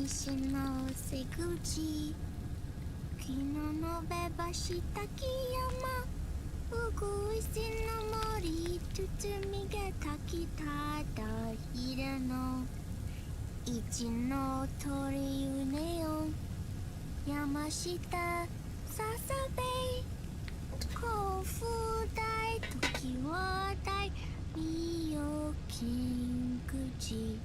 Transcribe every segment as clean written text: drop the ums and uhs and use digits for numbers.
西の瀬口昨日のべばした木山うぐいすの森包みが炊きただひれの一の鳥ゆねよ山下ささべ甲府大時は大美容金口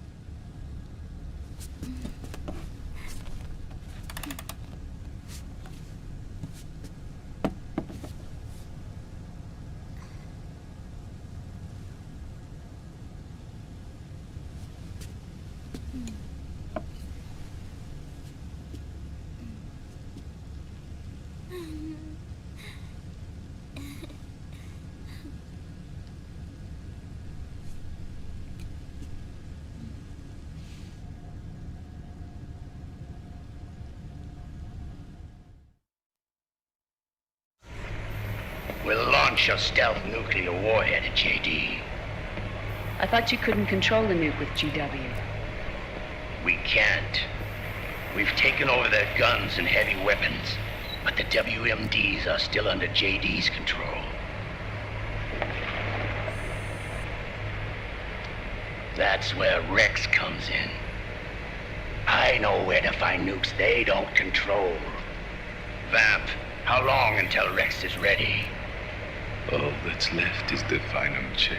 We'll launch a stealth nuclear warhead at JD. I thought you couldn't control the nuke with GW. We can't. We've taken over their guns and heavy weapons, but the WMDs are still under JD's control. That's where Rex comes in. I know where to find nukes they don't control. Vamp, how long until Rex is ready? All that's left is the final check.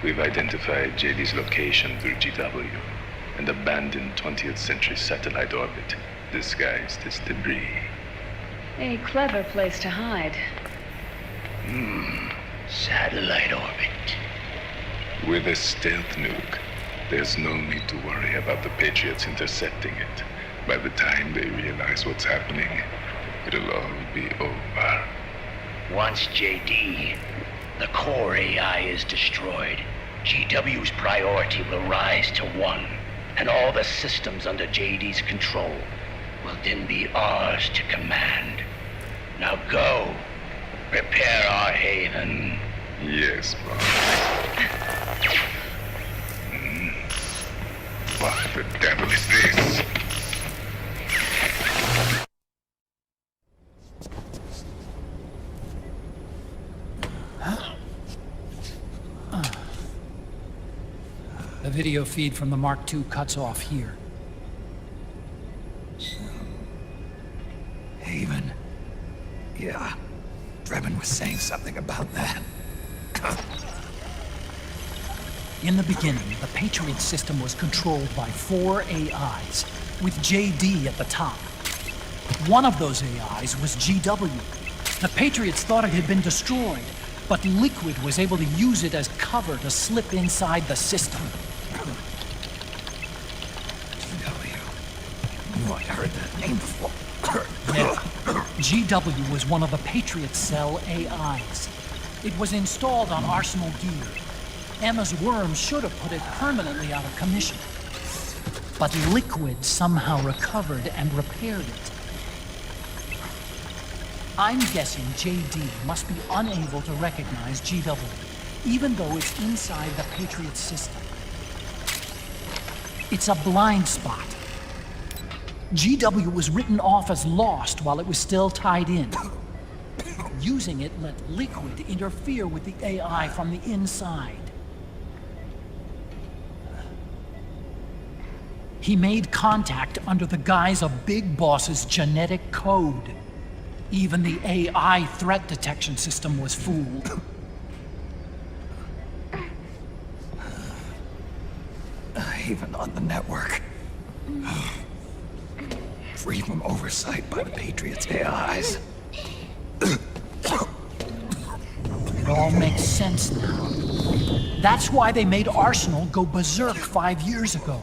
We've identified JD's location through GW, an abandoned 20th century satellite orbit disguised as debris. A clever place to hide. Satellite orbit. With a stealth nuke, there's no need to worry about the Patriots intercepting it. By the time they realize what's happening, it'll all be over. Once JD, the core AI is destroyed, GW's priority will rise to 1, and all the systems under JD's control will then be ours to command. Now go, prepare our haven. Yes, boss. What the devil is this? The video feed from the Mark II cuts off here. Haven. Yeah. Drebin was saying something about that. In the beginning, the Patriot system was controlled by 4 AIs, with JD at the top. One of those AIs was GW. The Patriots thought it had been destroyed, but Liquid was able to use it as cover to slip inside the system. GW. Oh, I heard that name before. Yeah. GW was one of the Patriot Cell AIs. It was installed on Arsenal gear. Emma's worm should have put it permanently out of commission. But Liquid somehow recovered and repaired it. I'm guessing JD must be unable to recognize GW, even though it's inside the Patriot system. It's a blind spot. GW was written off as lost while it was still tied in. Using it let Liquid interfere with the AI from the inside. He made contact under the guise of Big Boss's genetic code. Even the AI threat detection system was fooled. Even on the network. Free from oversight by the Patriots' AIs. It all makes sense now. That's why they made Arsenal go berserk 5 years ago.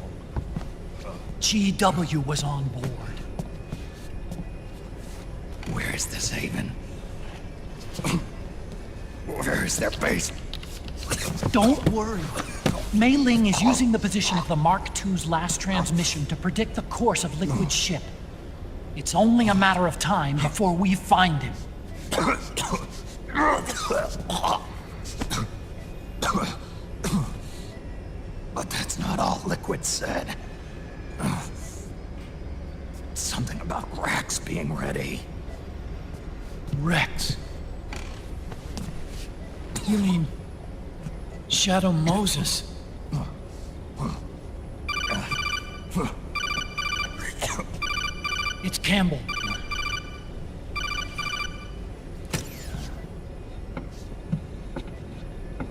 GW was on board. Where is this haven? Where is their base? Don't worry. Mei Ling is using the position of the Mark II's last transmission to predict the course of Liquid's ship. It's only a matter of time before we find him. But that's not all Liquid said. You mean... Shadow Moses? It's Campbell.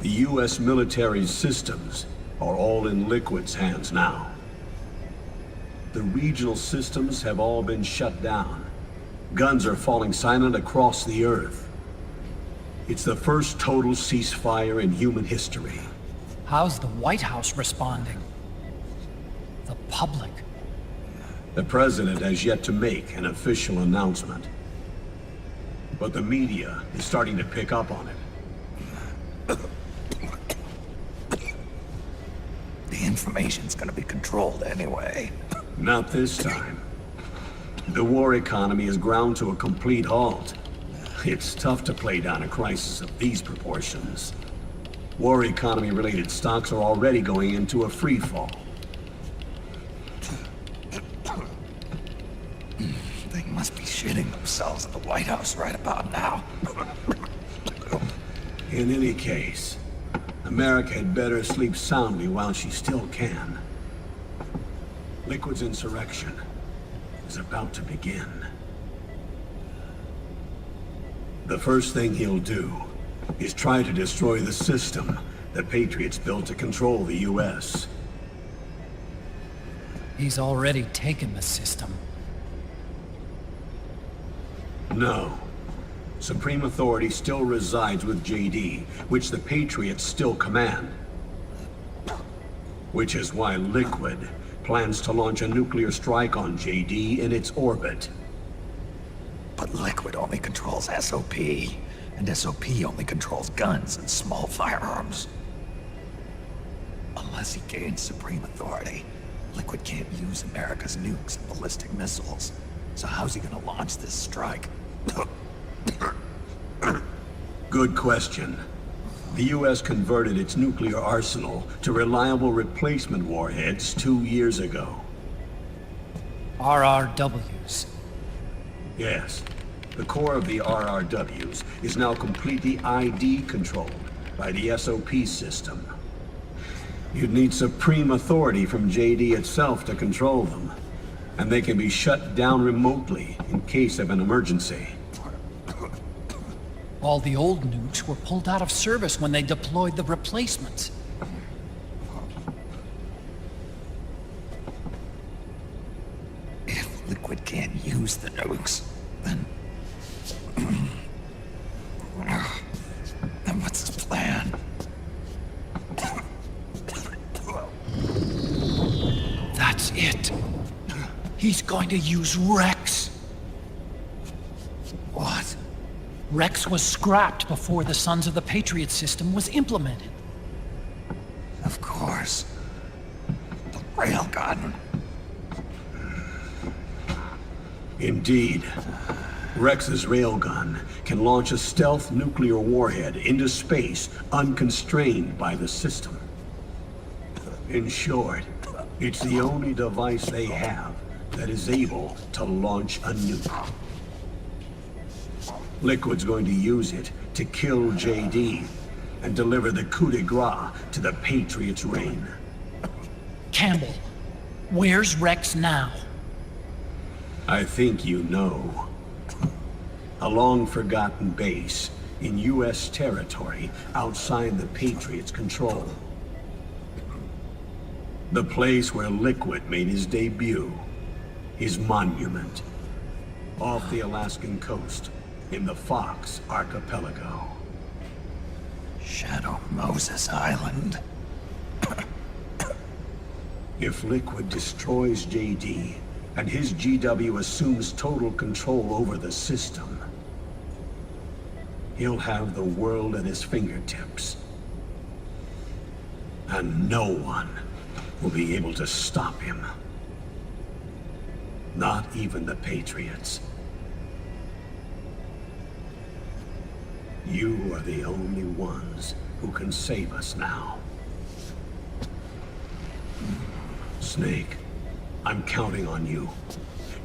The U.S. military systems are all in Liquid's hands now. The regional systems have all been shut down. Guns are falling silent across the Earth. It's the first total ceasefire in human history. How's the White House responding? The public? The president has yet to make an official announcement. But the media is starting to pick up on it. The information's gonna be controlled anyway. Not this time. The war economy is ground to a complete halt. It's tough to play down a crisis of these proportions. War economy-related stocks are already going into a free fall. They must be shitting themselves at the White House right about now. In any case, America had better sleep soundly while she still can. Liquid's insurrection is about to begin. The first thing he'll do is try to destroy the system the Patriots built to control the U.S. He's already taken the system. No. Supreme authority still resides with JD, which the Patriots still command. Which is why Liquid plans to launch a nuclear strike on JD in its orbit. But Liquid only controls SOP, and SOP only controls guns and small firearms. Unless he gains supreme authority, Liquid can't use America's nukes and ballistic missiles. So how's he gonna launch this strike? Good question. The U.S. converted its nuclear arsenal to reliable replacement warheads 2 years ago. RRWs. Yes. The core of the RRWs is now completely ID controlled by the SOP system. You'd need supreme authority from JD itself to control them, and they can be shut down remotely in case of an emergency. All the old nukes were pulled out of service when they deployed the replacements. If Liquid can't use the nukes, then what's his plan? That's it. He's going to use Rex. What? Rex was scrapped before the Sons of the Patriot system was implemented. Of course. The railgun. Indeed. Rex's railgun can launch a stealth nuclear warhead into space unconstrained by the system. In short, it's the only device they have that is able to launch a nuke. Liquid's going to use it to kill JD and deliver the coup de grace to the Patriots' reign. Campbell, where's Rex now? I think you know. A long-forgotten base in U.S. territory outside the Patriots' control. The place where Liquid made his debut, his monument, off the Alaskan coast in the Fox Archipelago. Shadow Moses Island. If Liquid destroys JD, and his GW assumes total control over the system, he'll have the world at his fingertips. And no one will be able to stop him. Not even the Patriots. You are the only ones who can save us now. Snake, I'm counting on you.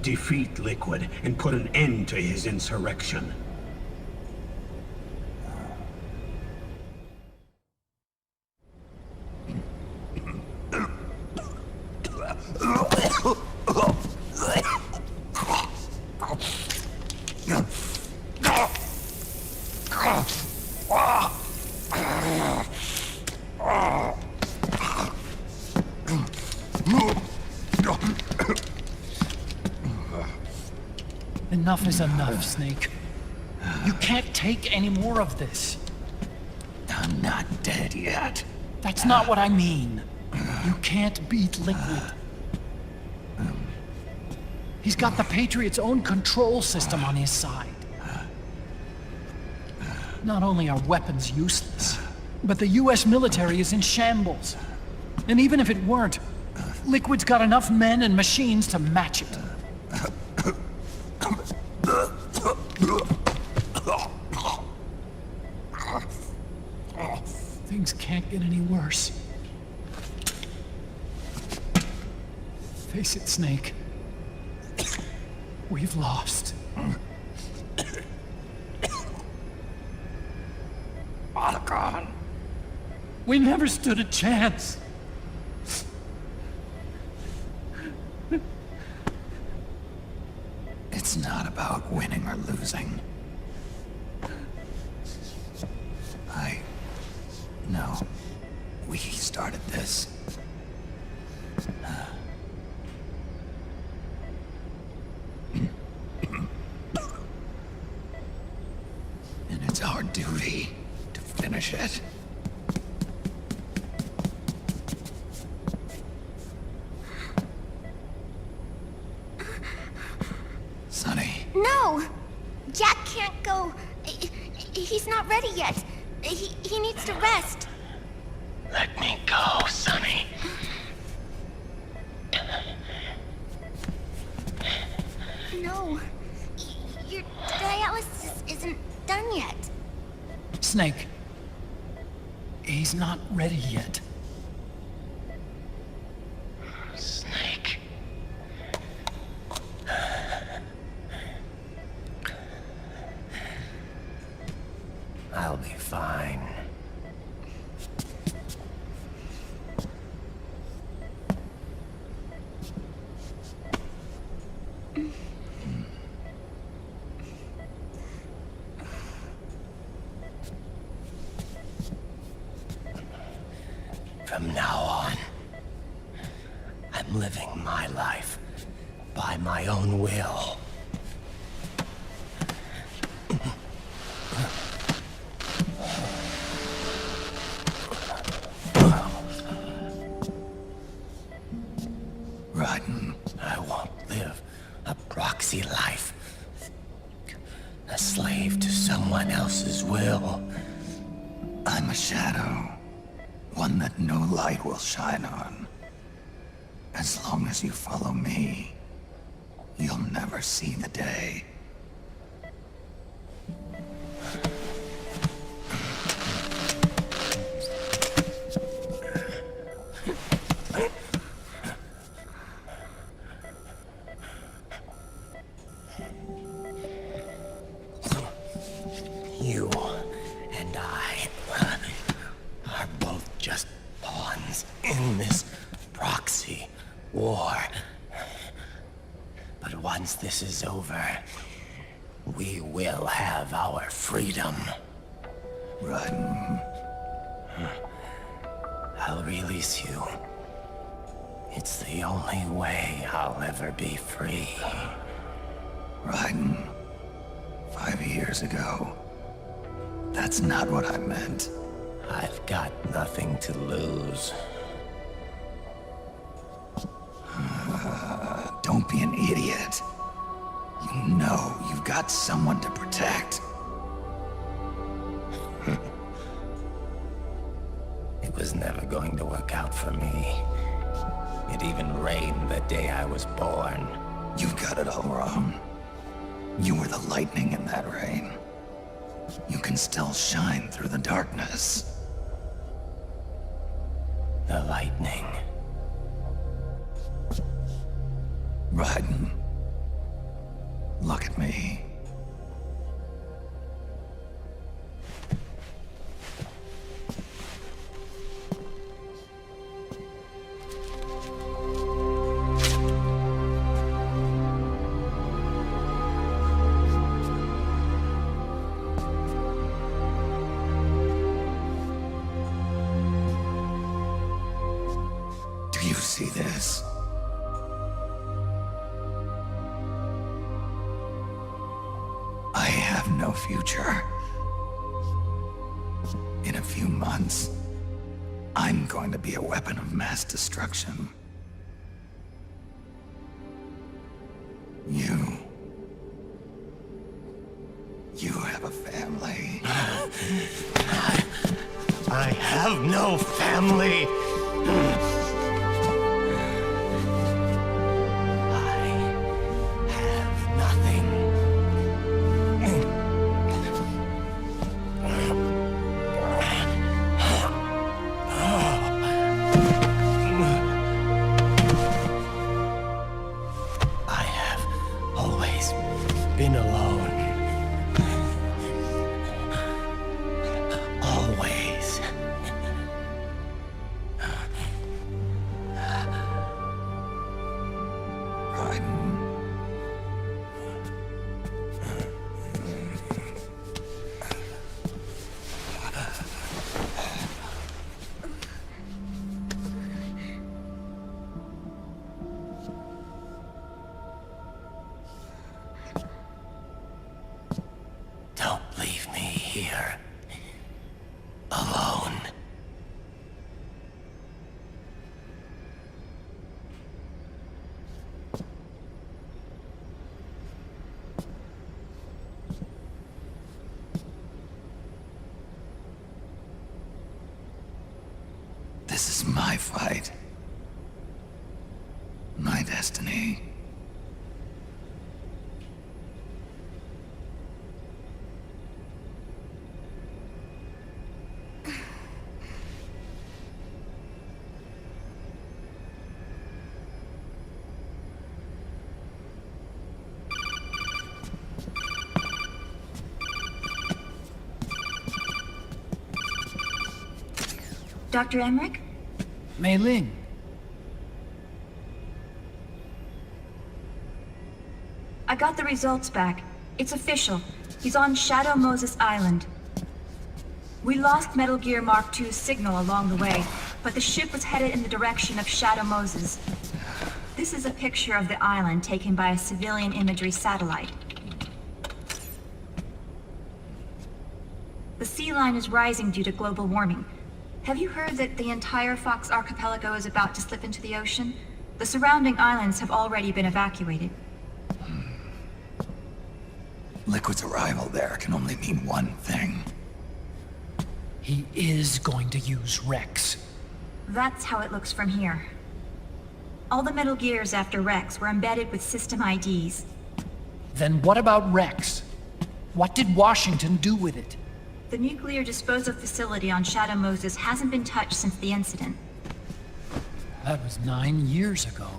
Defeat Liquid and put an end to his insurrection. Enough is enough, Snake. You can't take any more of this. I'm not dead yet. That's not what I mean. You can't beat Liquid. He's got the Patriots' own control system on his side. Not only are weapons useless, but the US military is in shambles. And even if it weren't, Liquid's got enough men and machines to match it. Things can't get any worse. Face it, Snake. We've lost. Otacon. We never stood a chance. It's not about winning or losing. No. We started this. And it's our duty to finish it. Sonny. No! Jack can't go. He's not ready yet. He needs to rest. Let me go, Sonny. No. Your dialysis isn't done yet. Snake. He's not ready yet. Snake. I'll be fine. From now on, I'm living my life by my own will. Raiden. I won't live a proxy life. A slave to someone else's will. I'm a shadow. One that no light will shine on. As long as you follow me, you'll never see the day. You and I are both just pawns in this proxy war. But once this is over, we will have our freedom. Raiden. I'll release you. It's the only way I'll ever be free. Raiden. 5 years ago. That's not what I meant. I've got nothing to lose. Don't be an idiot. You know you've got someone to protect. It was never going to work out for me. It even rained the day I was born. You've got it all wrong. You were the lightning in that rain. You can still shine through the darkness. The lightning. Raiden. Look at me. this. I have no future. In a few months, I'm going to be a weapon of mass destruction. You have a family. I have no family. I have nothing. I have always been alone. Always. Raiden. Don't leave me here. Alone. This is my fight. My destiny. Dr. Emmerich? Mei Ling. I got the results back. It's official. He's on Shadow Moses Island. We lost Metal Gear Mark II's signal along the way, but the ship was headed in the direction of Shadow Moses. This is a picture of the island taken by a civilian imagery satellite. The sea line is rising due to global warming. Have you heard that the entire Fox archipelago is about to slip into the ocean? The surrounding islands have already been evacuated. Liquid's arrival there can only mean one thing. He is going to use Rex. That's how it looks from here. All the Metal Gears after Rex were embedded with system IDs. Then what about Rex? What did Washington do with it? The nuclear disposal facility on Shadow Moses hasn't been touched since the incident. That was 9 years ago.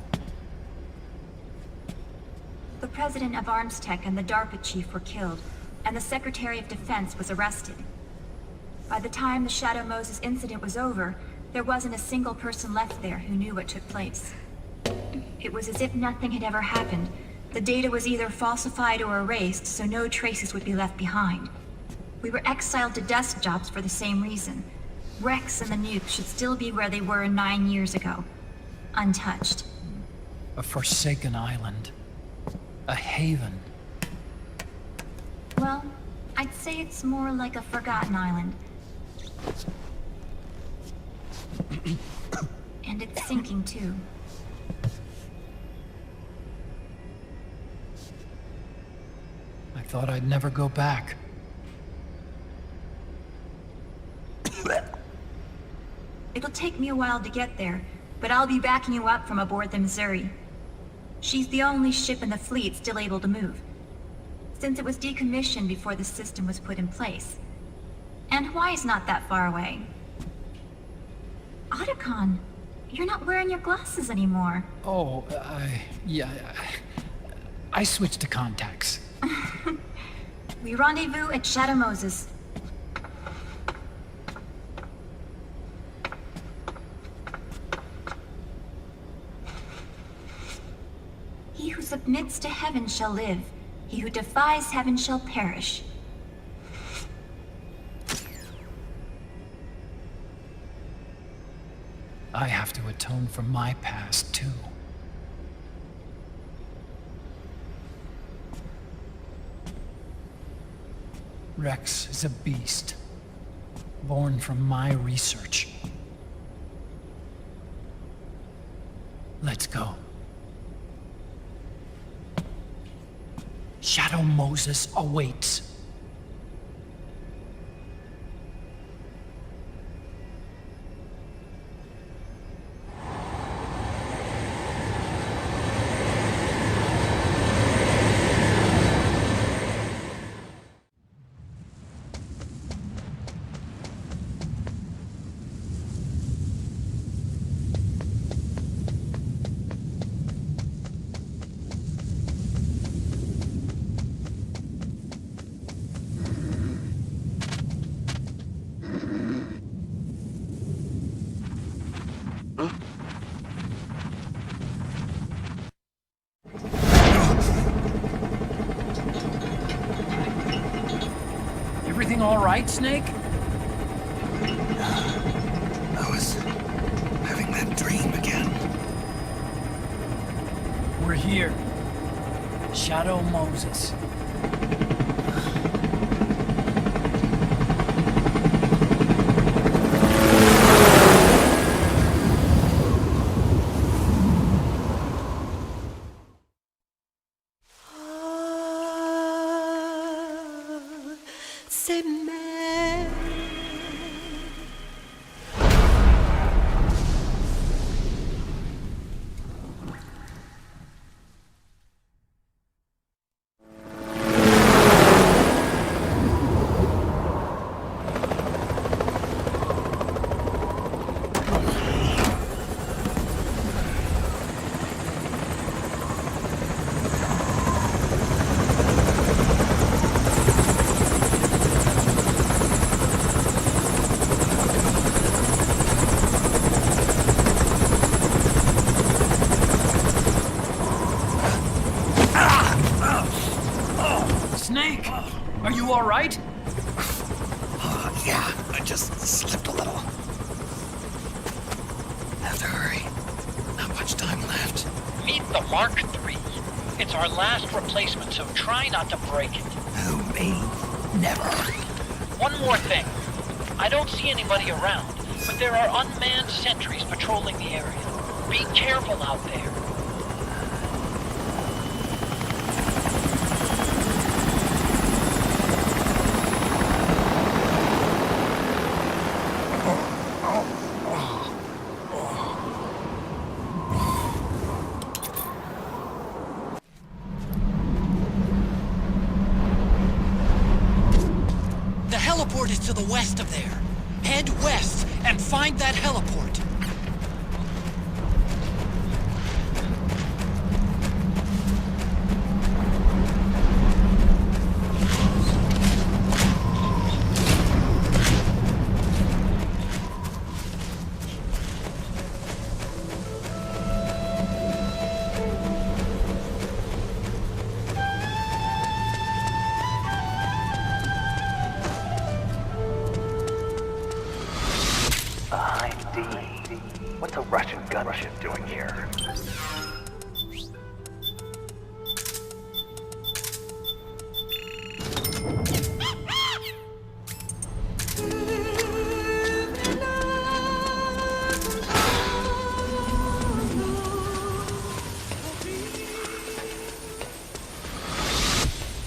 The president of Armstech and the DARPA chief were killed, and the Secretary of Defense was arrested. By the time the Shadow Moses incident was over, there wasn't a single person left there who knew what took place. It was as if nothing had ever happened. The data was either falsified or erased, so no traces would be left behind. We were exiled to desk jobs for the same reason. Rex and the nuke should still be where they were 9 years ago. Untouched. A forsaken island. A haven. Well, I'd say it's more like a forgotten island. And it's sinking too. I thought I'd never go back. It'll take me a while to get there, but I'll be backing you up from aboard the Missouri. She's the only ship in the fleet still able to move, since it was decommissioned before the system was put in place. And Hawaii's not that far away. Otacon, you're not wearing your glasses anymore. Oh, yeah. I switched to contacts. We rendezvous at Shadow Moses. He who submits to heaven shall live. He who defies heaven shall perish. I have to atone for my past, too. Rex is a beast, born from my research. Let's go. Shadow Moses awaits. Everything all right, Snake? I was having that dream again. We're here. Shadow Moses. Snake, are you all right? Yeah, I just slipped a little. Have to hurry. Not much time left. Meet the Mark III. It's our last replacement, so try not to break it. Who, me? Never. One more thing. I don't see anybody around, but there are unmanned sentries patrolling the area. Be careful out there. The heliport is to the west of there. Head west and find that heliport. What's a Russian gunship doing here?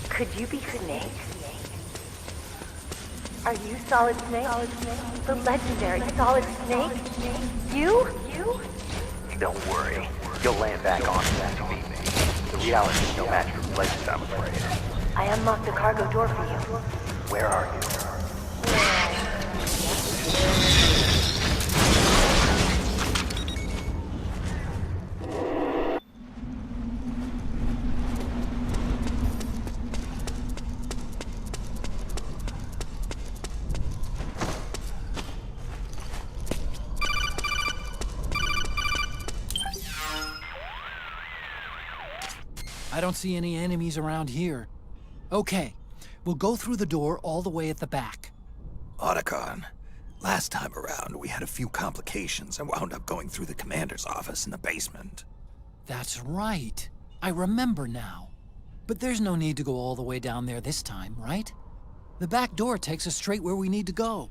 Could you be Snake? Are you Solid Snake? The legendary Solid Snake? You? Don't worry. You'll land back on that to meet me. The reality is no match for legend, I'm afraid. I unlocked the cargo door for you. Where are you? I don't see any enemies around here. Okay, we'll go through the door all the way at the back. Otacon, Last time around, we had a few complications and wound up going through the commander's office in the basement. That's right. I remember now. But there's no need to go all the way down there this time, right? The back door takes us straight where we need to go.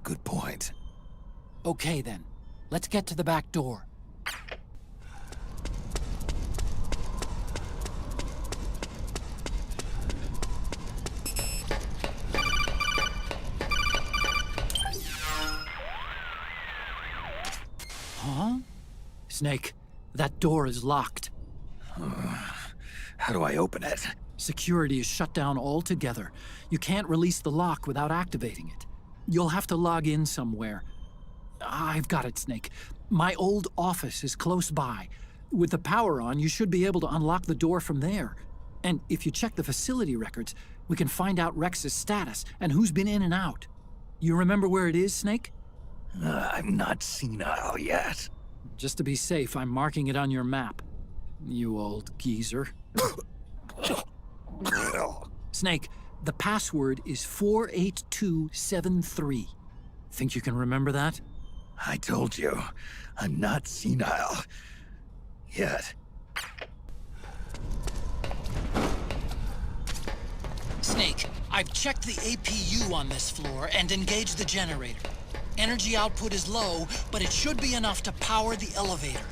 Good point. Okay then, let's get to the back door. Huh? Snake, that door is locked. How do I open it? Security is shut down altogether. You can't release the lock without activating it. You'll have to log in somewhere. I've got it, Snake. My old office is close by. With the power on, you should be able to unlock the door from there. And if you check the facility records, we can find out Rex's status and who's been in and out. You remember where it is, Snake? I'm not senile yet. Just to be safe, I'm marking it on your map. You old geezer. Snake, the password is 48273. Think you can remember that? I told you, I'm not senile. Yet. Snake, I've checked the APU on this floor and engaged the generator. Energy output is low, but it should be enough to power the elevator.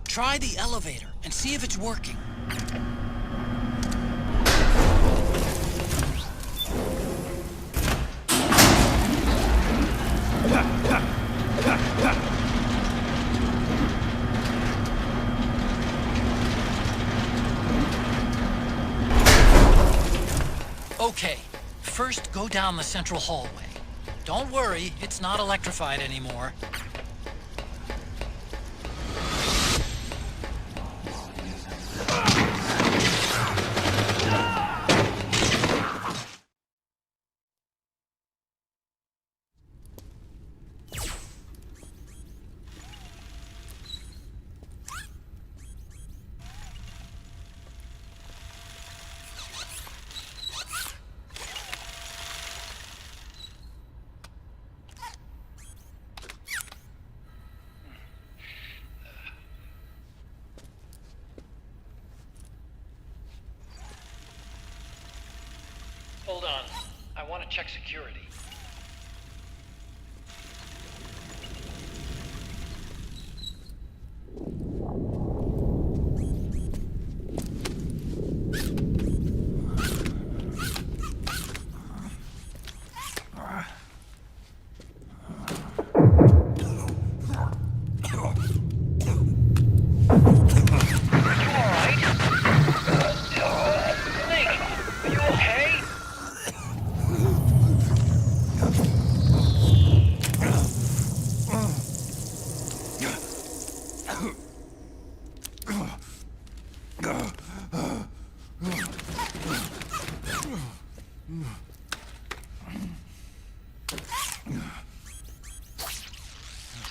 Try the elevator and see if it's working. Okay, first go down the central hallway. Don't worry, it's not electrified anymore. Hold on. I want to check security.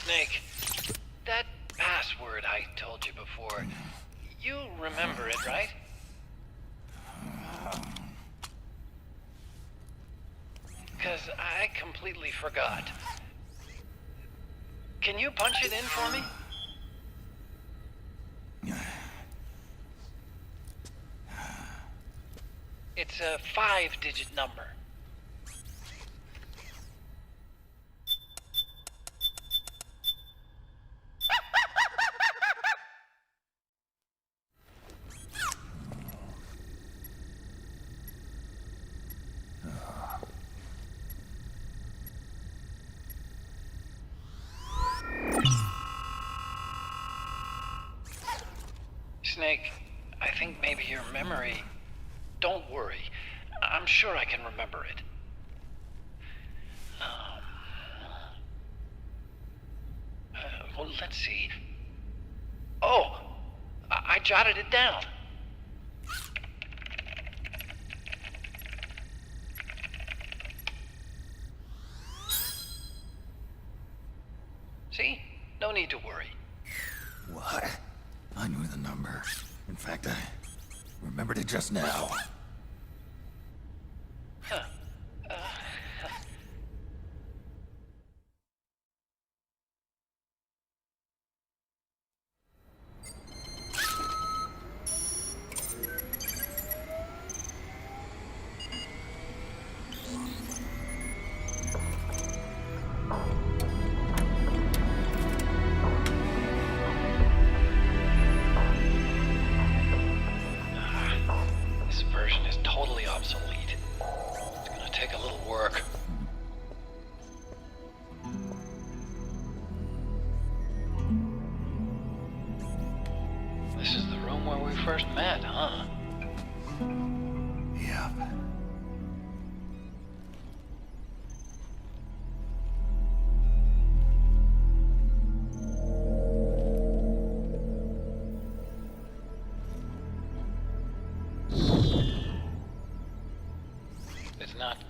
Snake, that password I told you before, you remember it, right? Because I completely forgot. Can you punch it in for me? It's a 5-digit number. Snake, I think maybe your memory... Don't worry. I'm sure I can remember it. Well, let's see. Oh! I jotted it down. See? No need to worry. What? I knew the number. In fact, I remembered it just now. Huh.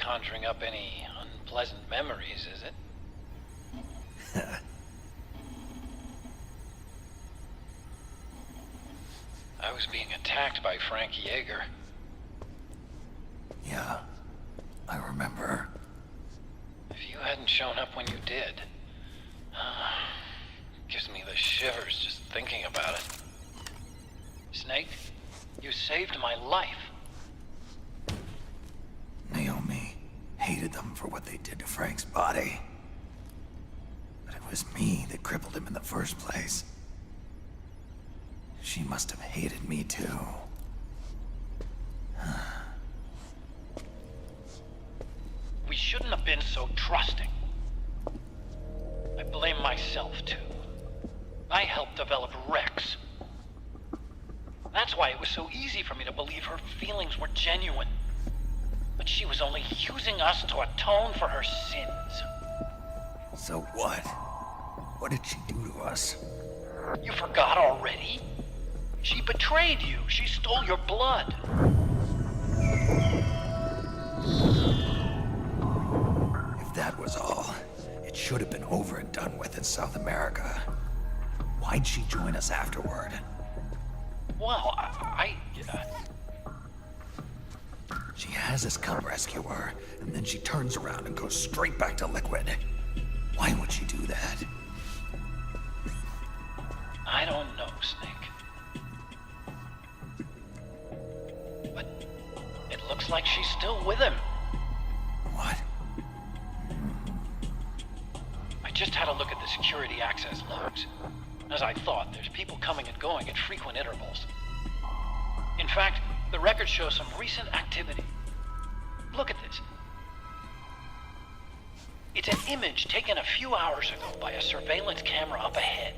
conjuring up any unpleasant memories, is it? I was being attacked by Frank Yeager. Yeah, I remember. If you hadn't shown up when you did, gives me the shivers just thinking about it. Snake, you saved my life. Naomi hated them for what they did to Frank's body. But it was me that crippled him in the first place. She must have hated me too. We shouldn't have been so trusting. I blame myself too. I helped develop Rex. That's why it was so easy for me to believe her feelings were genuine. But she was only using us to atone for her sins. So what? What did she do to us? You forgot already? She betrayed you. She stole your blood. If that was all, it should have been over and done with in South America. Why'd she join us afterward? Well, She has us come rescue her, and then she turns around and goes straight back to Liquid. Why would she do that? I don't know, Snake. But it looks like she's still with him. What? I just had a look at the security access logs. As I thought, there's people coming and going at frequent intervals. In fact, the record shows some recent activity. Look at this. It's an image taken a few hours ago by a surveillance camera up ahead.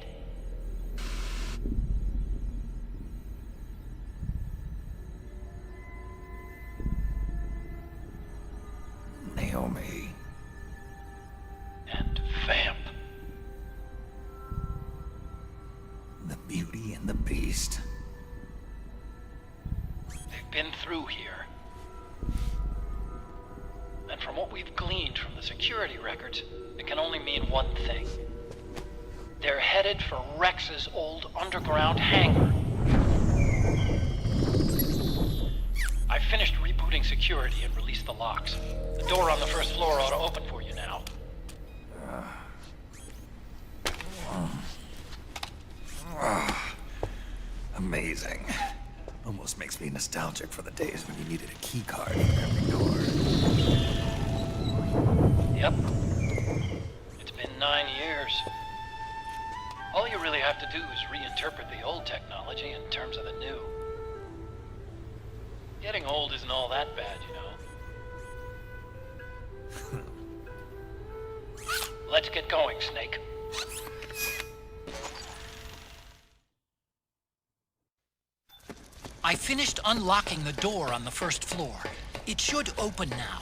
Naomi. And Vamp. The Beauty and the Beast. They've been through here. And from what we've gleaned from the security records, it can only mean one thing. They're headed for Rex's old underground hangar. I finished rebooting security and released the locks. The door on the first floor ought to open for you now. Amazing. Almost makes me nostalgic for the days when you needed a key card for every door. Yep. It's been 9 years. All you really have to do is reinterpret the old technology in terms of the new. Getting old isn't all that bad, you know. Let's get going, Snake. I finished unlocking the door on the first floor. It should open now.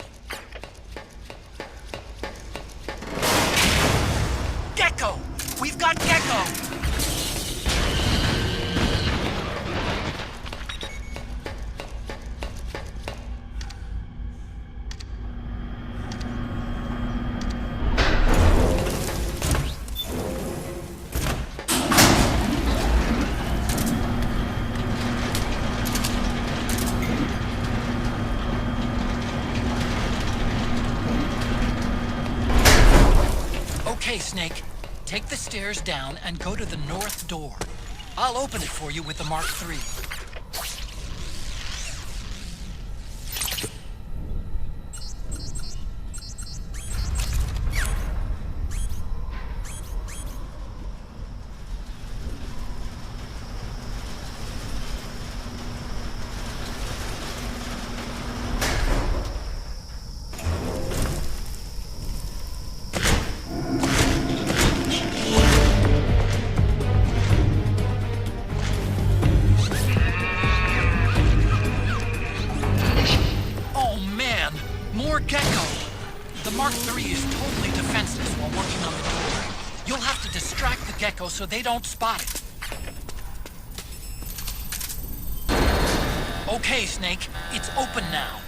Gecko! We've got Gecko! Okay, Snake. Take the stairs down and go to the north door. I'll open it for you with the Mark III. Gecko! The Mark III is totally defenseless while working on the door. You'll have to distract the Gecko so they don't spot it. Okay, Snake. It's open now.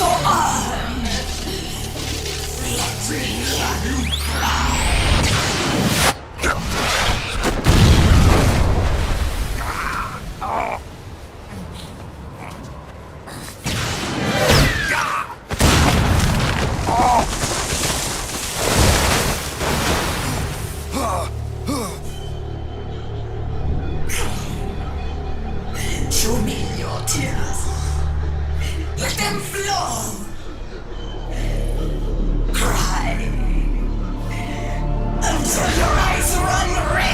Go on! Let me hear you cry! Show me your tears. Let them flow. Cry until your eyes run red.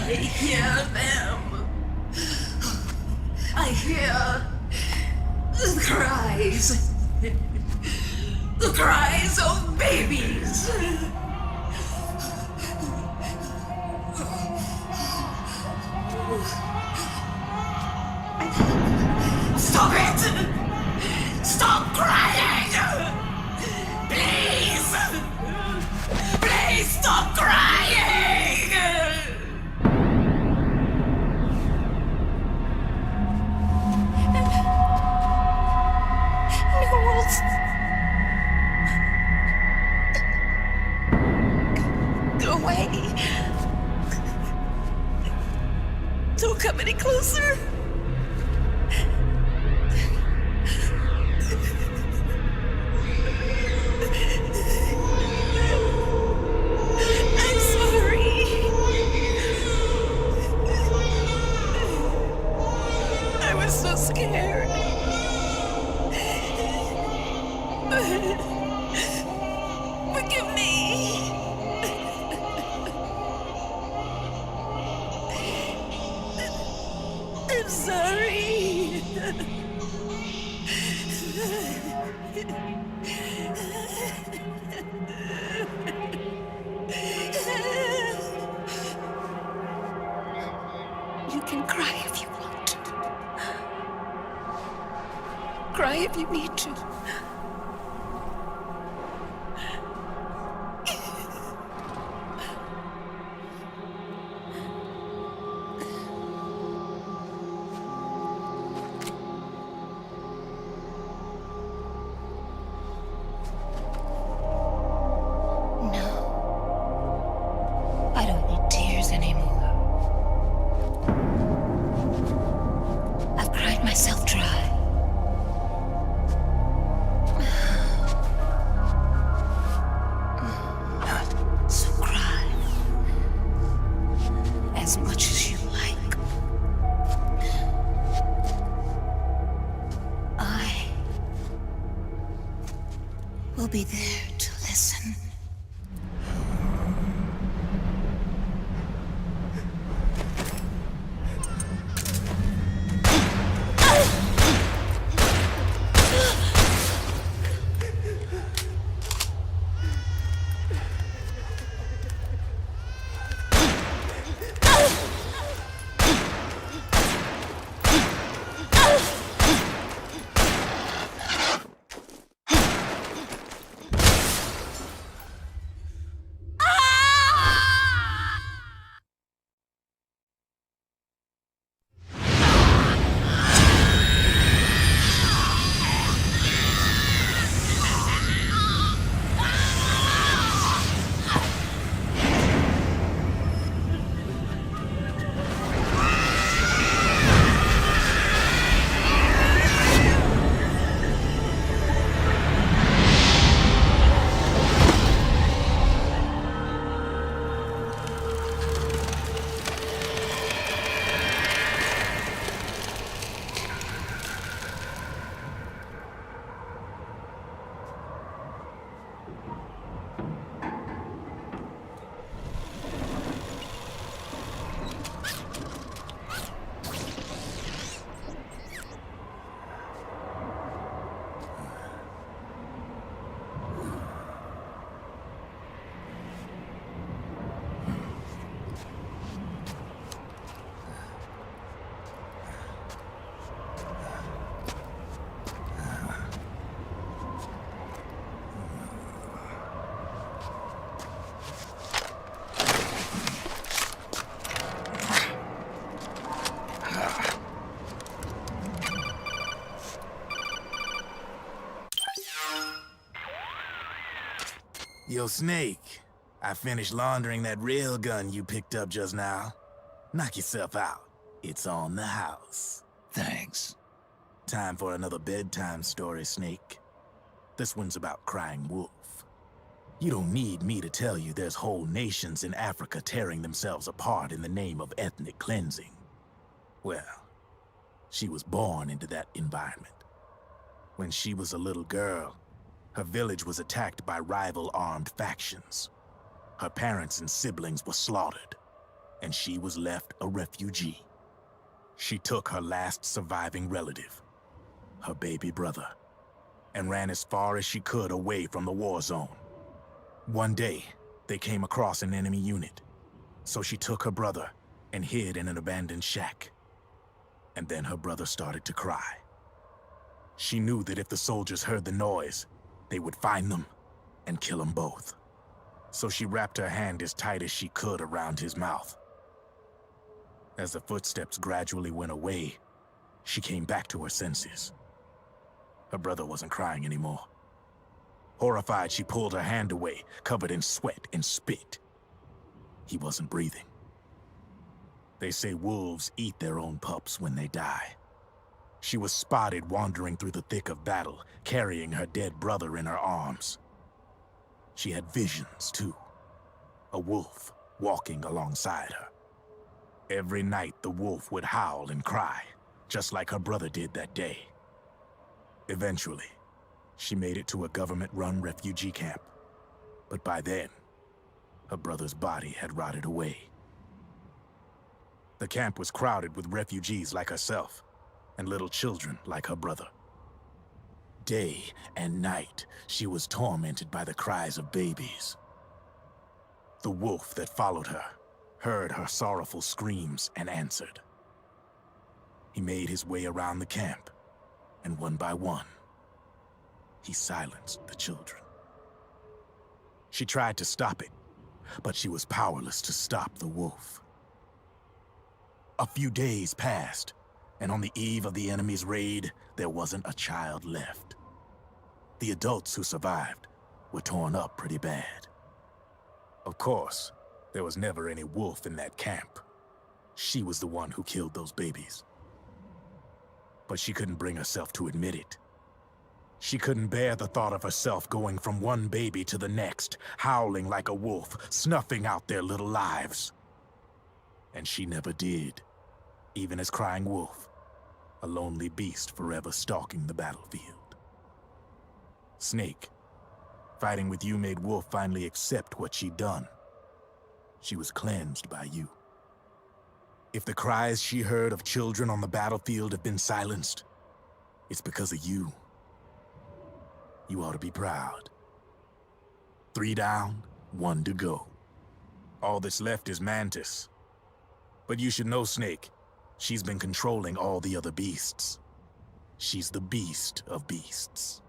I hear them. I hear the cries. The cries of babies. Stop it! Stop crying! Please! Please stop crying! Go away. Don't come any closer. I'm sorry. I was so scared. Forgive me. I'm sorry. You can cry if you want to. Cry if you need to. be there to listen. Yo, Snake, I finished laundering that rail gun you picked up just now. Knock yourself out. It's on the house. Thanks. Time for another bedtime story, Snake. This one's about Crying Wolf. You don't need me to tell you there's whole nations in Africa tearing themselves apart in the name of ethnic cleansing. Well, she was born into that environment. When she was a little girl, her village was attacked by rival armed factions. Her parents and siblings were slaughtered, and she was left a refugee. She took her last surviving relative, her baby brother, and ran as far as she could away from the war zone. One day, they came across an enemy unit, so she took her brother and hid in an abandoned shack. And then her brother started to cry. She knew that if the soldiers heard the noise, they would find them and kill them both. So she wrapped her hand as tight as she could around his mouth. As the footsteps gradually went away, she came back to her senses. Her brother wasn't crying anymore. Horrified, she pulled her hand away, covered in sweat and spit. He wasn't breathing. They say wolves eat their own pups when they die. She was spotted wandering through the thick of battle, carrying her dead brother in her arms. She had visions, too. A wolf walking alongside her. Every night, the wolf would howl and cry, just like her brother did that day. Eventually, she made it to a government-run refugee camp. But by then, her brother's body had rotted away. The camp was crowded with refugees like herself, and little children like her brother. Day and night, she was tormented by the cries of babies. The wolf that followed her heard her sorrowful screams and answered. He made his way around the camp, and one by one, he silenced the children. She tried to stop it, but she was powerless to stop the wolf. A few days passed, and on the eve of the enemy's raid, there wasn't a child left. The adults who survived were torn up pretty bad. Of course, there was never any wolf in that camp. She was the one who killed those babies. But she couldn't bring herself to admit it. She couldn't bear the thought of herself going from one baby to the next, howling like a wolf, snuffing out their little lives. And she never did, even as Crying Wolf, a lonely beast forever stalking the battlefield. Snake, Fighting with you made Wolf finally accept what she'd done. She was cleansed by you. If the cries she heard of children on the battlefield have been silenced, it's because of you. You ought to be proud. 3 down, 1 to go. All that's left is Mantis. But you should know, Snake, she's been controlling all the other beasts. She's the beast of beasts.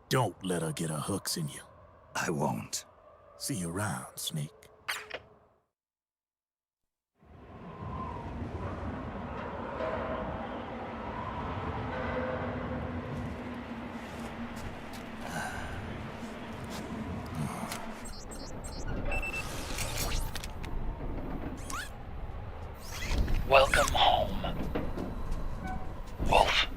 Don't let her get her hooks in you. I won't. See you around, Snake. Welcome home, Wolf.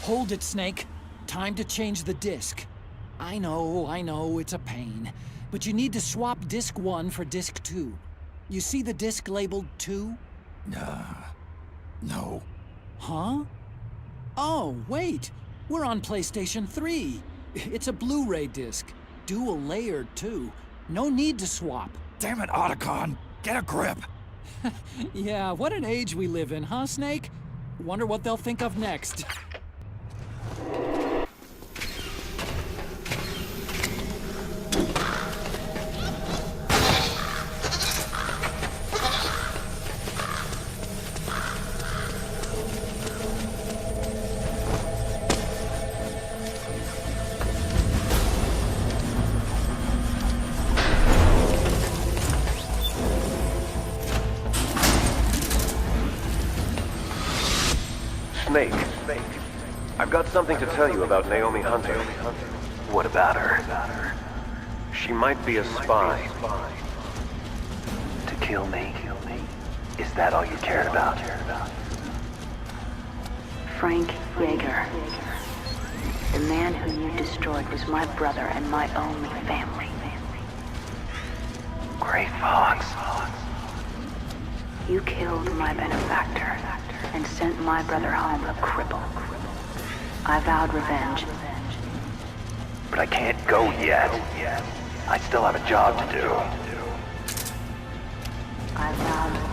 Hold it, Snake. Time to change the disc. I know, it's a pain. But you need to swap disc 1 for disc 2. You see the disc labeled 2? No. Huh? Oh, wait! We're on PlayStation 3. It's a Blu-ray disc. Dual layered, too. No need to swap. Damn it, Otacon! Get a grip! Yeah, what an age we live in, huh, Snake? Wonder what they'll think of next. Snake, I've got something to tell you about Naomi Hunter. What about her? She might be a spy. To kill me? Is that all you cared about? Frank Yeager. The man who you destroyed was my brother and my only family. Gray Fox. You killed my benefactor and sent my brother home a cripple. I vowed revenge. But I can't go yet. I still have a job to do. I vowed revenge.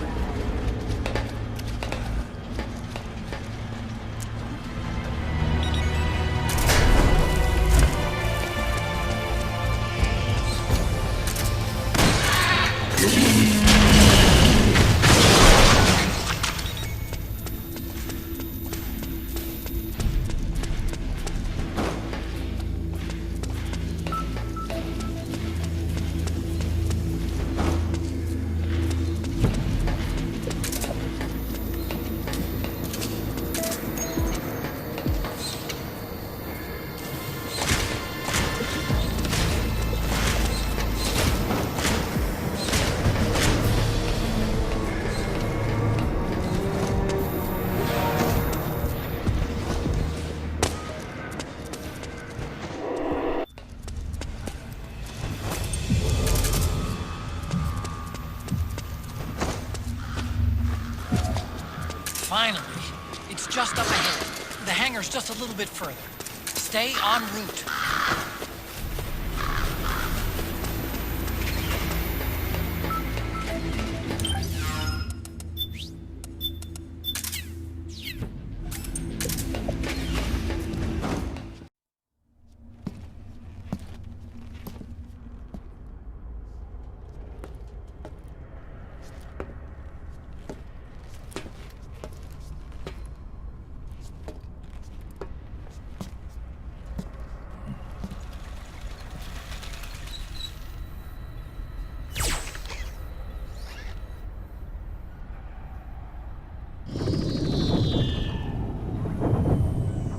Finally. It's just up ahead. The hangar's just a little bit further. Stay en route.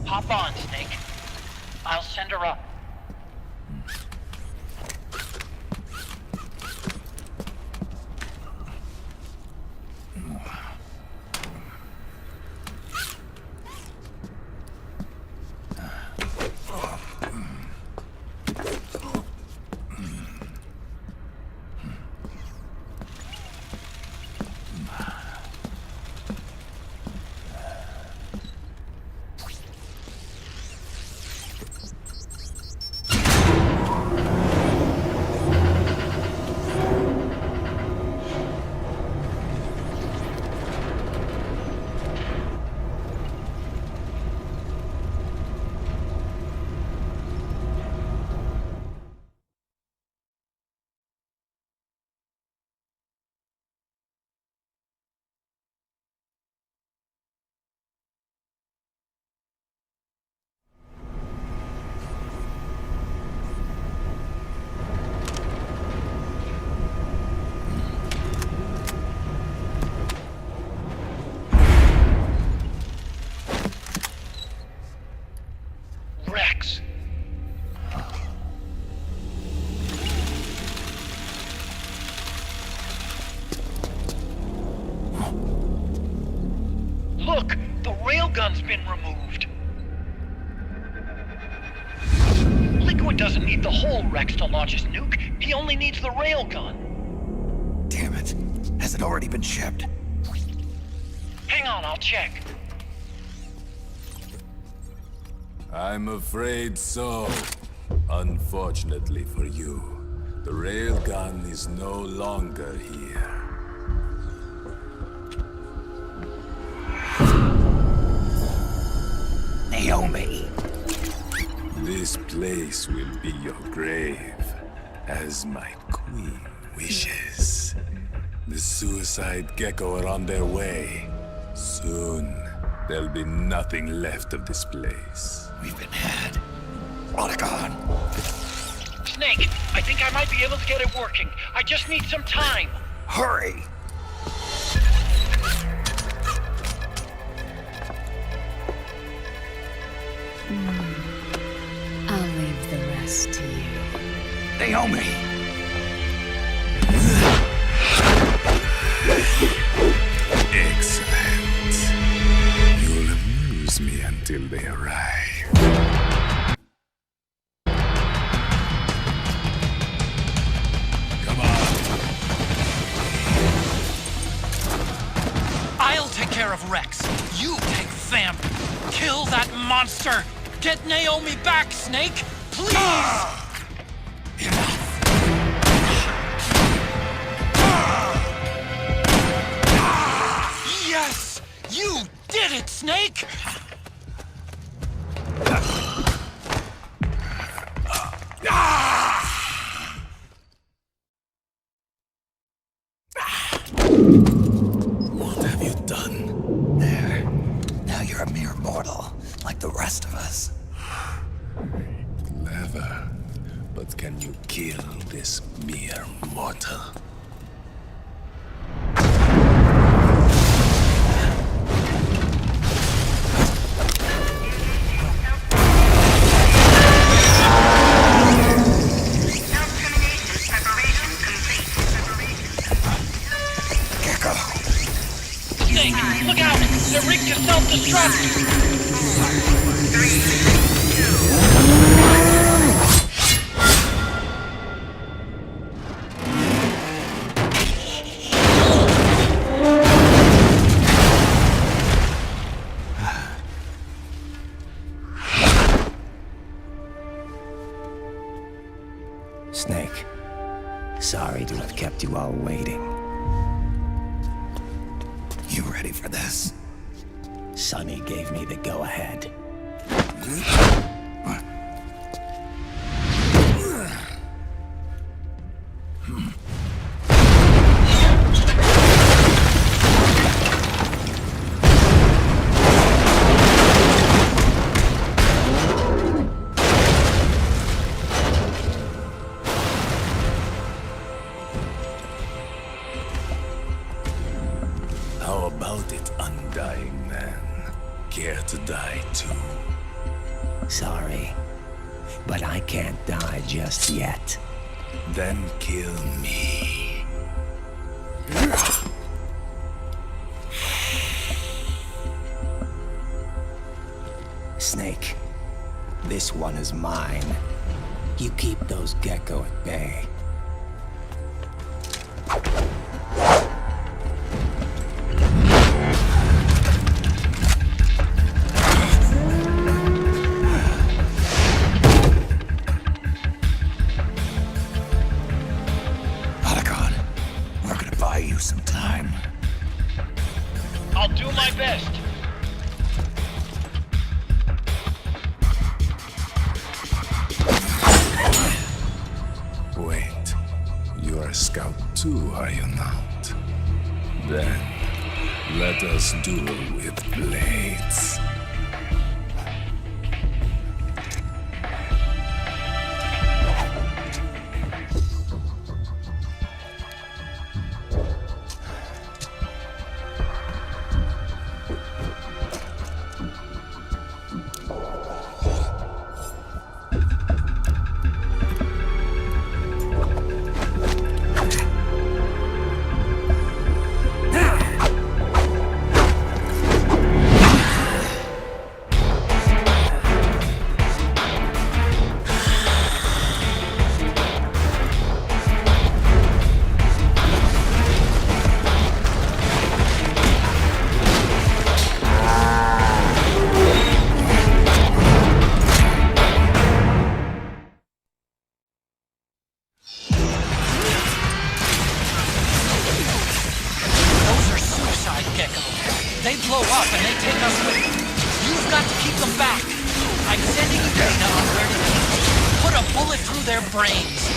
Hop on, Snake. I'll send her up. Rex! Look! The railgun's been removed! Liquid doesn't need the whole Rex to launch his nuke. He only needs the railgun. Damn it. Has it already been shipped? Hang on, I'll check. I'm afraid so. Unfortunately for you, the railgun is no longer here. Naomi! This place will be your grave, as my queen wishes. The suicide gecko are on their way. Soon, there'll be nothing left of this place. We've been had. Otagon! Snake, I think I might be able to get it working. I just need some time. Hurry! I'll leave the rest to you. Naomi! Excellent. You'll amuse me until they arrive. Come on. I'll take care of Rex. You take Vamp. Kill that monster. Get Naomi back, Snake. Please! Yes! You did it, Snake! What have you done? There. Now you're a mere mortal, like the rest of us. Clever. But can you kill this mere mortal? Snake, look out! They're rigged to self-destruct! Snake, sorry to have kept you all waiting. You ready for this? Sonny gave me the go-ahead. How about it, undying man? Care to die too? Sorry, but I can't die just yet. Then kill me. Snake, this one is mine. You keep those gecko at bay. Some time. I'll do my best. Wait, you are a scout too, are you not? Then, let us duel with blades. They blow up and they take us with them. You've got to keep them back. I'm sending you data on where to keep them. Put a bullet through their brains.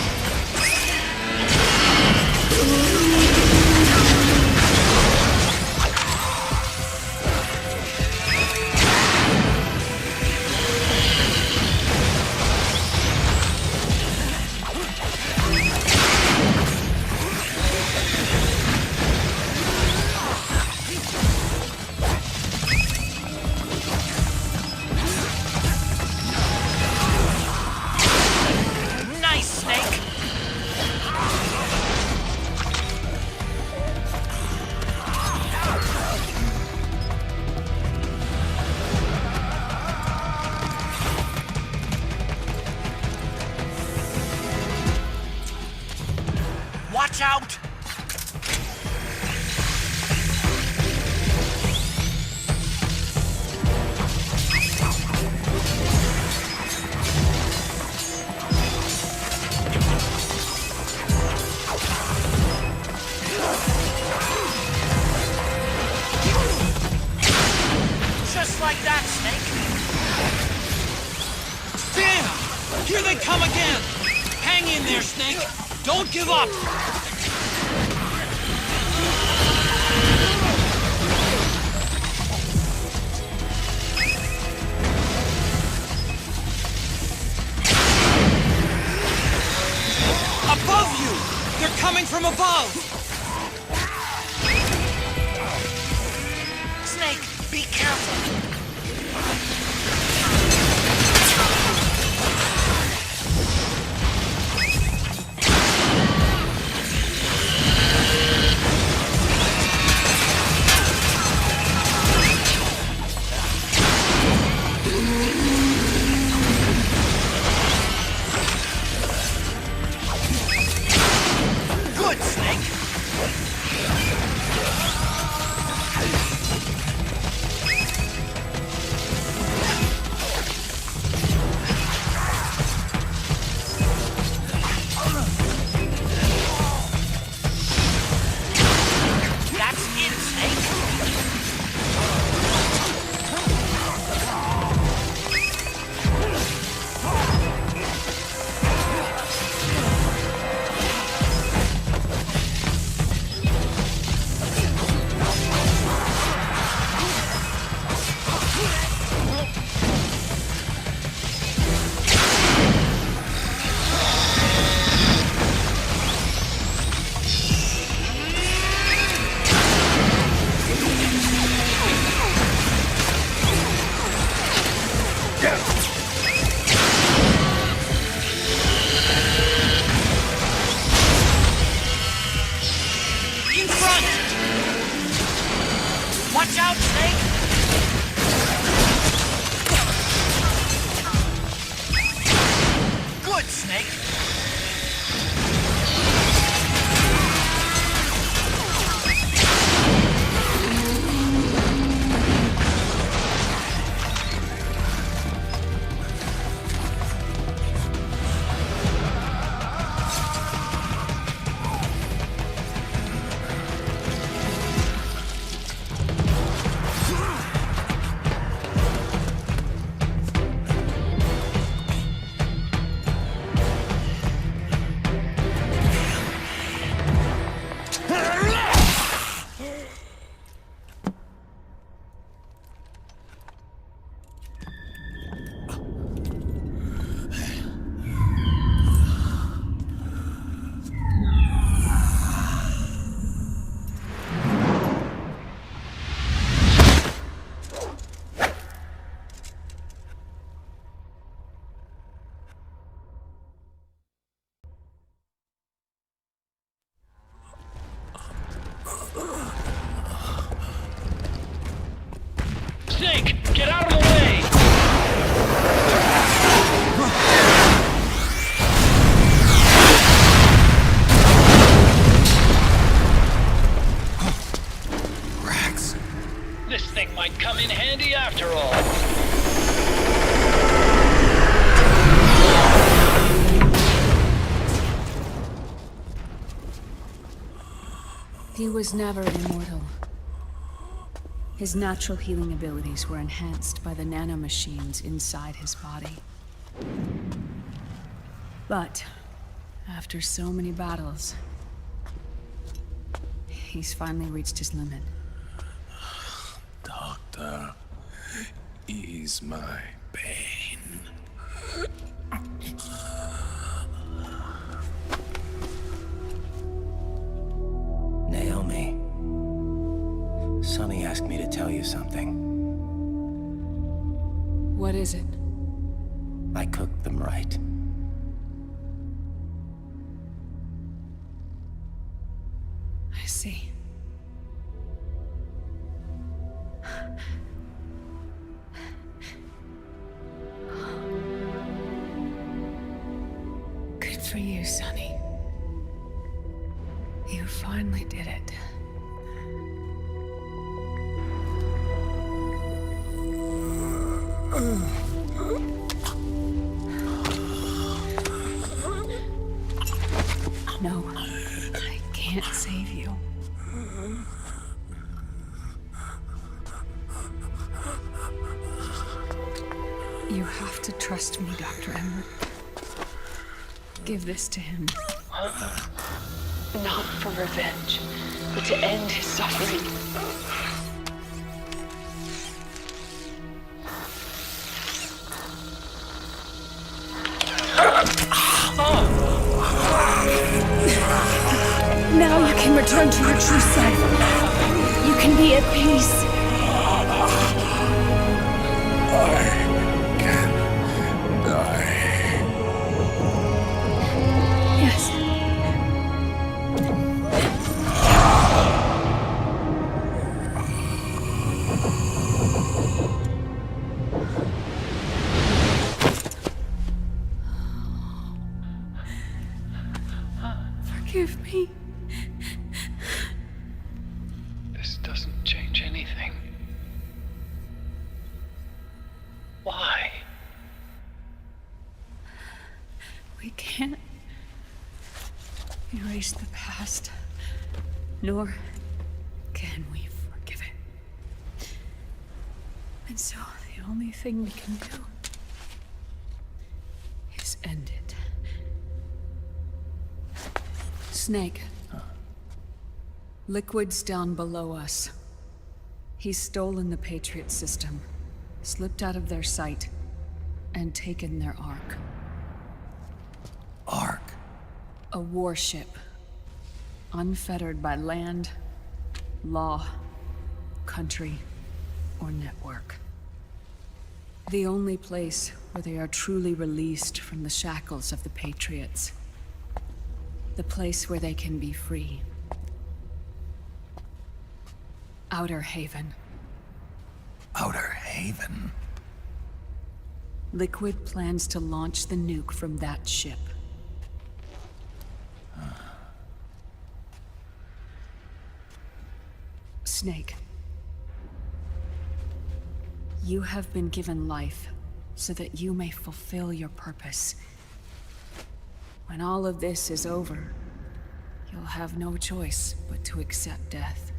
Watch out! Just like that, Snake. Damn! Here they come again! Hang in there, Snake! Don't give up! Above you! They're coming from above! Snake, be careful! Good, Snake! He was never immortal. His natural healing abilities were enhanced by the nanomachines inside his body. But after so many battles, he's finally reached his limit. Doctor, ease my pain. Naomi. Sonny asked me to tell you something. What is it? I cooked them right. I see. Good for you, Sonny. You finally did it. No, I can't save you. You have to trust me, Dr. Emmer. Give this to him. Not for revenge, but to end his suffering. Now you can return to your true self. You can be at peace. I can die. Yes. Forgive me. This doesn't change anything. Why? We can't erase the past, nor can we forgive it. And so the only thing we can do is end it. Snake. Liquid's down below us. He's stolen the Patriots system, slipped out of their sight, and taken their Ark. Ark? A warship. Unfettered by land, law, country, or network. The only place where they are truly released from the shackles of the Patriots. The place where they can be free. Outer Haven. Outer Haven? Liquid plans to launch the nuke from that ship. Snake. You have been given life so that you may fulfill your purpose. When all of this is over, you'll have no choice but to accept death.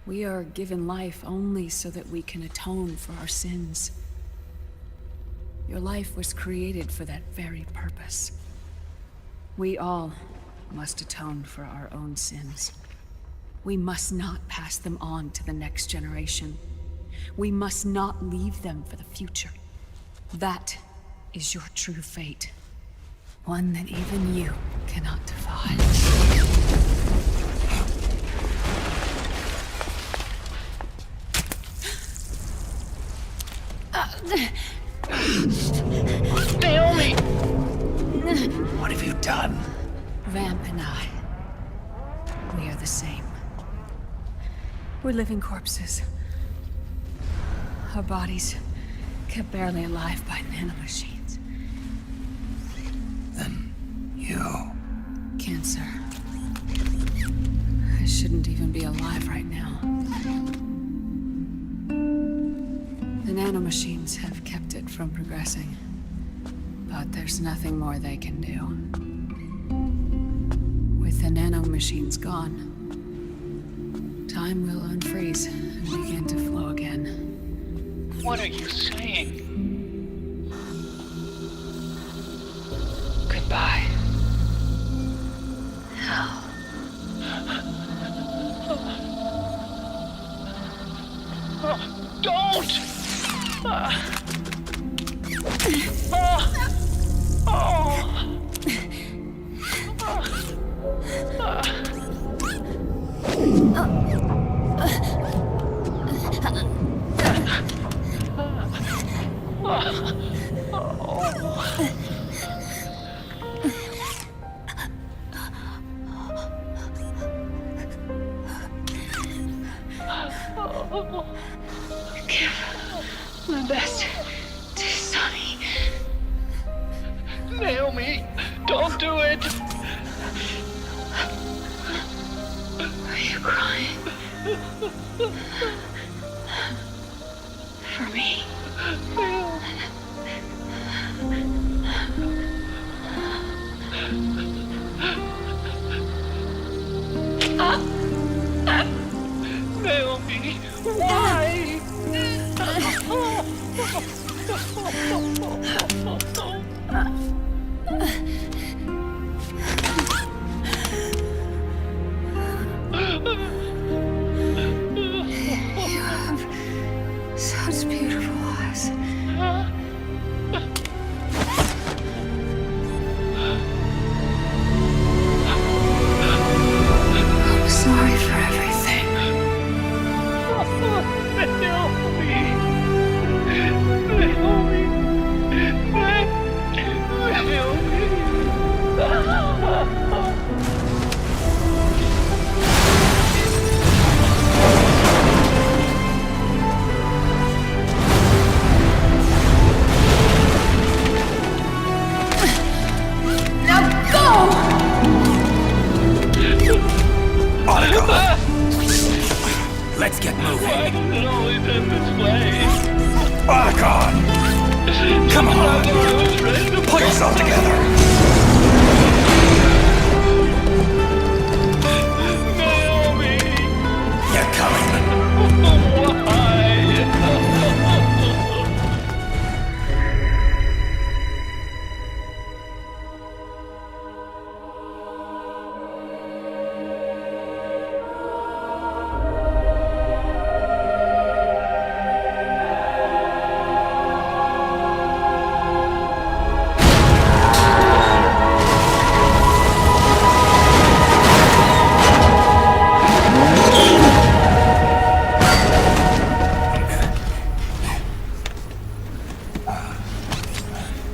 We are given life only so that we can atone for our sins. Your life was created for that very purpose. We all must atone for our own sins. We must not pass them on to the next generation. We must not leave them for the future. That is your true fate. One that even you cannot defy. Naomi! What have you done? Vamp and I, we are the same. We're living corpses. Our bodies kept barely alive by nanomachines. Then you... Cancer. I shouldn't even be alive right now. The nanomachines have kept it from progressing. But there's nothing more they can do. With the nanomachines gone, time will unfreeze and begin to flow again. What are you saying? Goodbye. Hell. Don't! Give my best to Sonny. Naomi, don't do it! Are you crying? For me? Naomi, why? You have such beautiful eyes. I'm sorry for everything. Let's get moving. Why does it always end this way? Otacon! Come on! Pull yourself together! Naomi! You're coming! Why?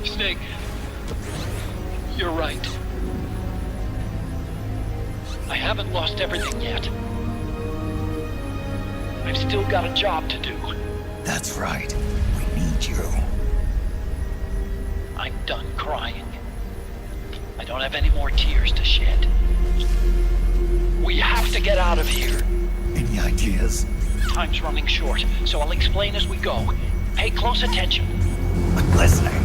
Snake, you're right. I haven't lost everything yet. I've still got a job to do. That's right. We need you. I'm done crying. I don't have any more tears to shed. We have to get out of here. Any ideas? Time's running short, so I'll explain as we go. Pay close attention. I'm listening.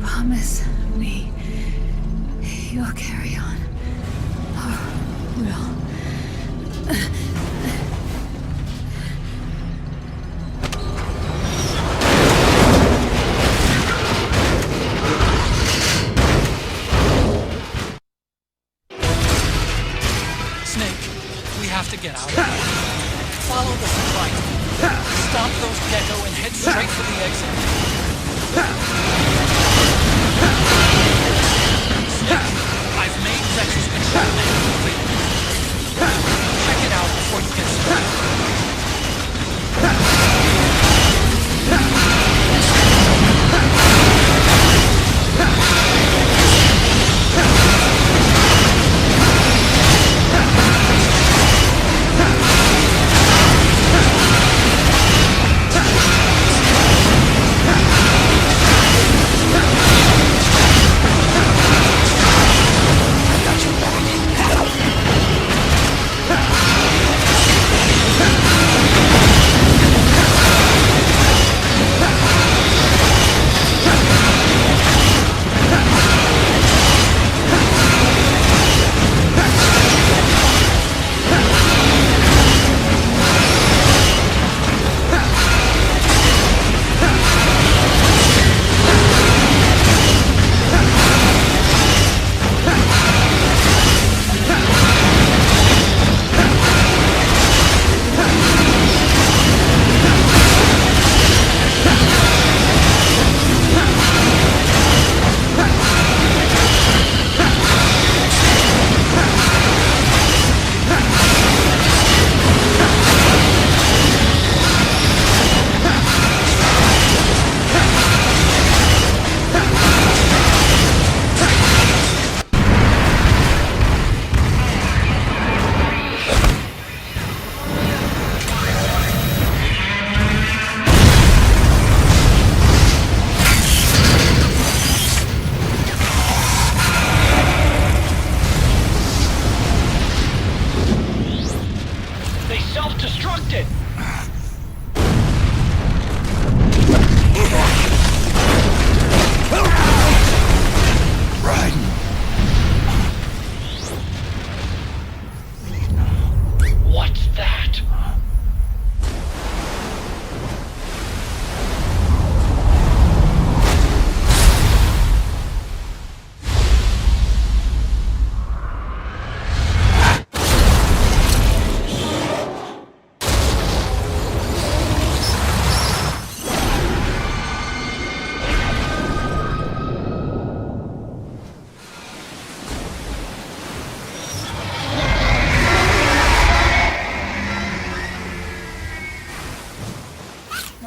Promise me you'll carry on. Or will. Snake, we have to get out of here. Follow the flight. Stop those gecko and head straight for the exit. Snake, I've made Rex's control clear. Check it out before you get started. destructed! Raiden. What's that?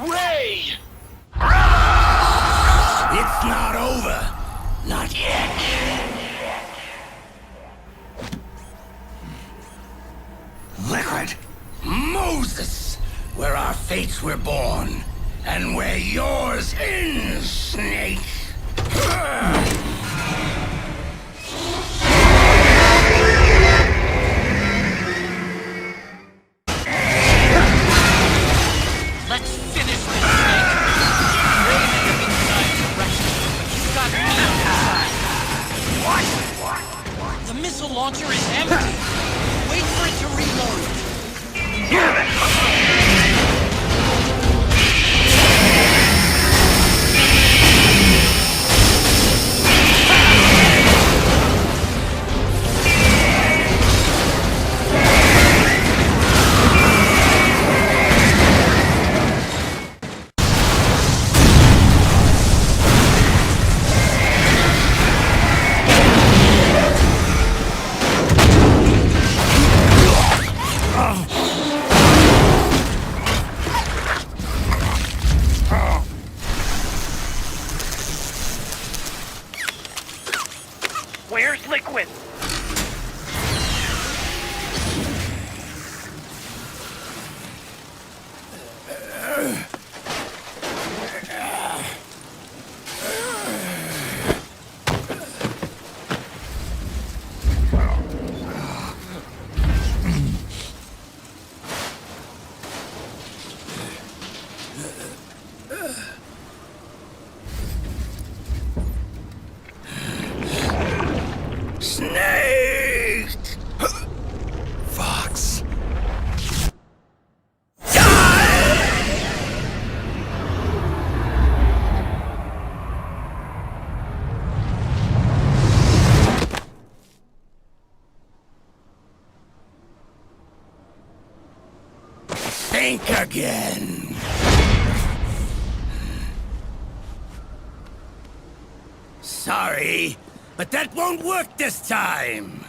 Ray! It's not over. Not yet. Liquid. Moses, where our fates were born, and where yours ends, Snake. Let's finish this, Snake. Raiden and the big guy's arrested, but you've got me on your side. What? The missile launcher is empty. Wait for it to reload. Where's Liquid? Snake! Fox. Think again. Sorry, but that won't work this time.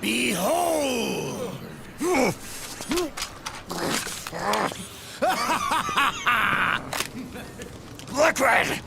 Behold! Liquid!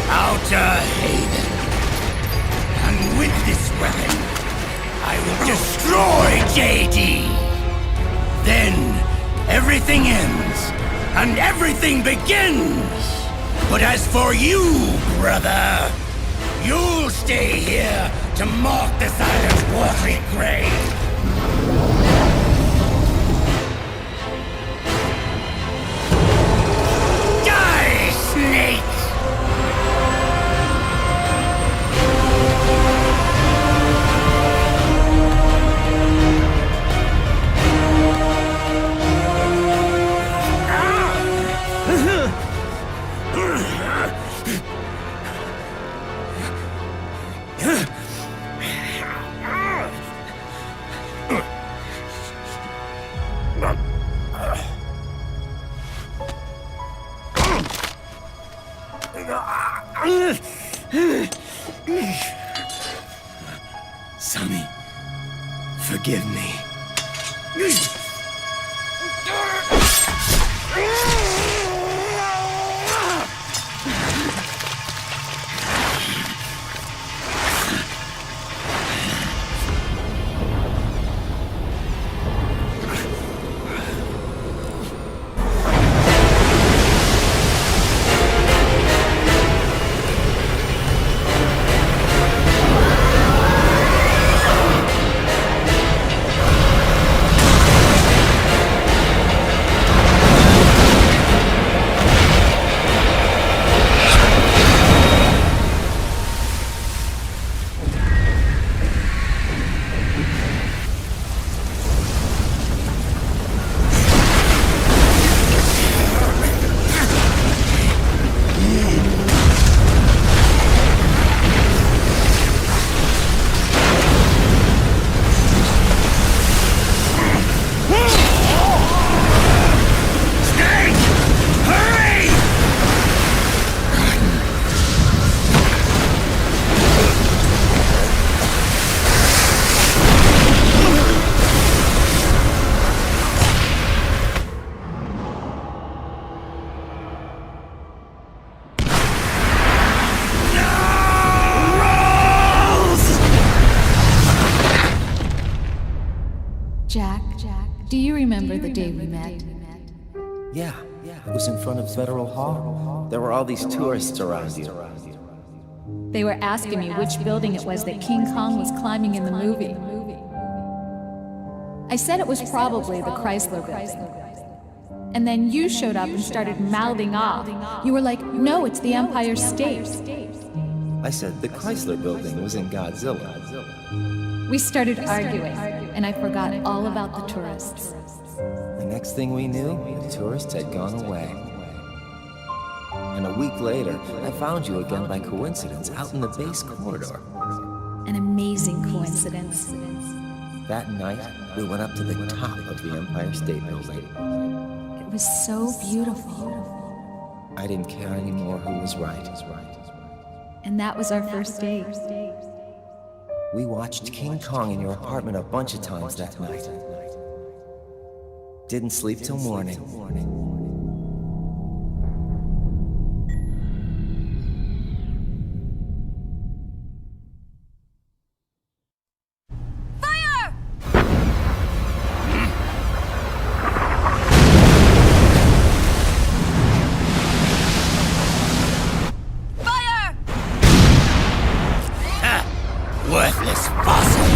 Outer Haven. And with this weapon, I will destroy JD. Then, everything ends, and everything begins. But as for you, brother, you'll stay here to mark the silent watery grave. Die, Snake! Sonny, forgive me. Jack, do you remember the day we met? Yeah, it was in front of Federal Hall. There were all these tourists around you. They were asking me which building it was that King Kong was climbing in the movie. I said it was probably the Chrysler building. And then you showed up and started mouthing off. You were like, no, it's the Empire State. I said the Chrysler building was in Godzilla. We started arguing, and I forgot all about the tourists. The next thing we knew, the tourists had gone away. And a week later, I found you again by coincidence out in the base corridor. An amazing coincidence. That night, we went up to the top of the Empire State Building. It was so beautiful. I didn't care anymore who was right. And that was our first date. We watched King Kong in your apartment a bunch of times that night. Didn't sleep till morning. Worthless fossil!